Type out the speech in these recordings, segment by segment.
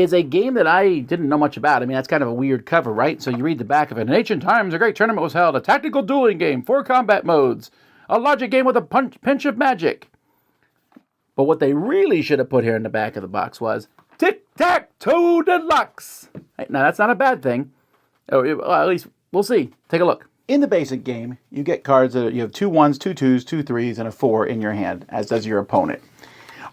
is a game that I didn't know much about. I mean, that's kind of a weird cover, right? So you read the back of it. In ancient times, a great tournament was held, a tactical dueling game, 4 combat modes, a logic game with a pinch of magic. But what they really should have put here in the back of the box was Tic-Tac-Toe Deluxe. Now, that's not a bad thing. Well, at least we'll see. Take a look. In the basic game, you get cards that you have 2 1s, 2 2s, 2 3s, and a 4 in your hand, as does your opponent.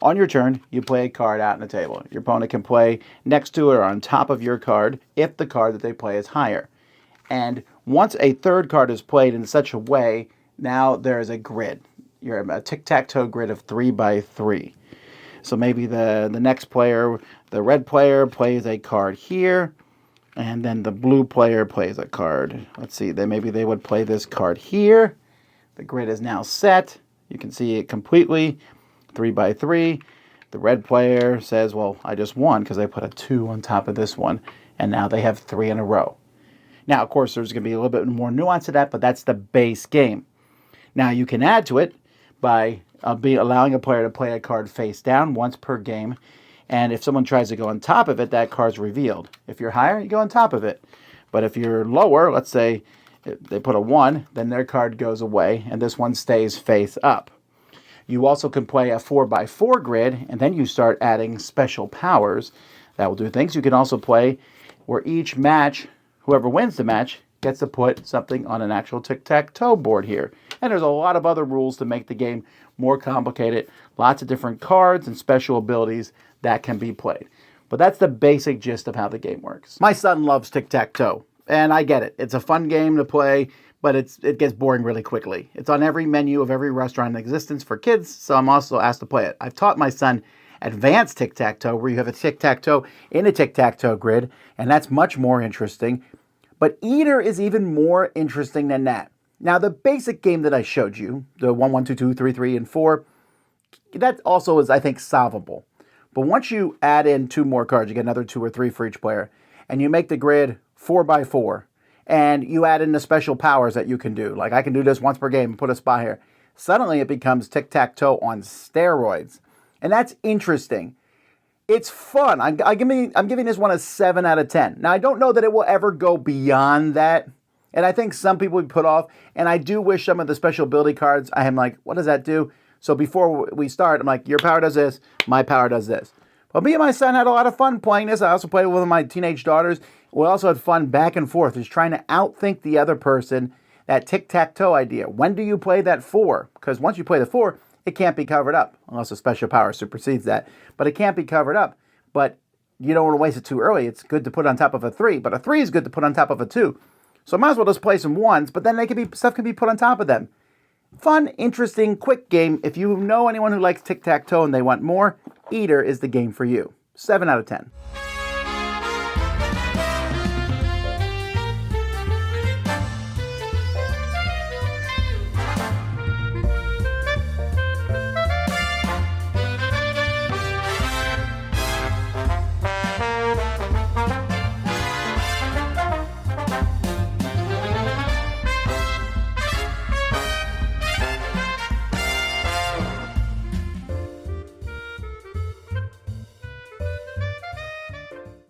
On your turn, you play a card out on the table. Your opponent can play next to it or on top of your card if the card that they play is higher. And once a third card is played in such a way, now there is a grid. You're a tic-tac-toe grid of 3 by 3. So maybe the next player, the red player, plays a card here, and then the blue player plays a card. Let's see, maybe they would play this card here. The grid is now set. You can see it completely. 3 by 3. The red player says, well, I just won because I put a 2 on top of this one, and now they have 3 in a row. Now, of course, there's going to be a little bit more nuance to that, but that's the base game. Now, you can add to it by allowing a player to play a card face down once per game, and if someone tries to go on top of it, that card's revealed. If you're higher, you go on top of it. But if you're lower, let's say they put a 1, then their card goes away, and this one stays face up. You also can play a 4 by 4 grid, and then you start adding special powers that will do things. You can also play where each match, whoever wins the match, gets to put something on an actual tic-tac-toe board here. And there's a lot of other rules to make the game more complicated. Lots of different cards and special abilities that can be played. But that's the basic gist of how the game works. My son loves tic-tac-toe, and I get it. It's a fun game to play, but it gets boring really quickly. It's on every menu of every restaurant in existence for kids, so I'm also asked to play it. I've taught my son advanced tic-tac-toe, where you have a tic-tac-toe in a tic-tac-toe grid, and that's much more interesting. But Eter is even more interesting than that. Now, the basic game that I showed you, the 1, 1, 2, 2, 3, 3, and 4, that also is, I think, solvable. But once you add in 2 more cards, you get another 2 or 3 for each player, and you make the grid 4 by 4, and you add in the special powers that you can do. Like, I can do this once per game and put a spot here. Suddenly, it becomes tic-tac-toe on steroids. And that's interesting. It's fun. I'm giving this one a 7 out of 10. Now, I don't know that it will ever go beyond that. And I think some people would put off. And I do wish some of the special ability cards, I am like, what does that do? So before we start, I'm like, your power does this, my power does this. But me and my son had a lot of fun playing this. I also played with one of my teenage daughters. We also had fun back and forth, just trying to outthink the other person, that tic-tac-toe idea. When do you play that 4? Because once you play the 4, it can't be covered up, unless a special power supersedes that. But it can't be covered up. But you don't want to waste it too early. It's good to put on top of a 3, but a 3 is good to put on top of a 2. So I might as well just play some 1s, but then stuff can be put on top of them. Fun, interesting, quick game. If you know anyone who likes tic-tac-toe and they want more, Eter is the game for you. 7 out of 10.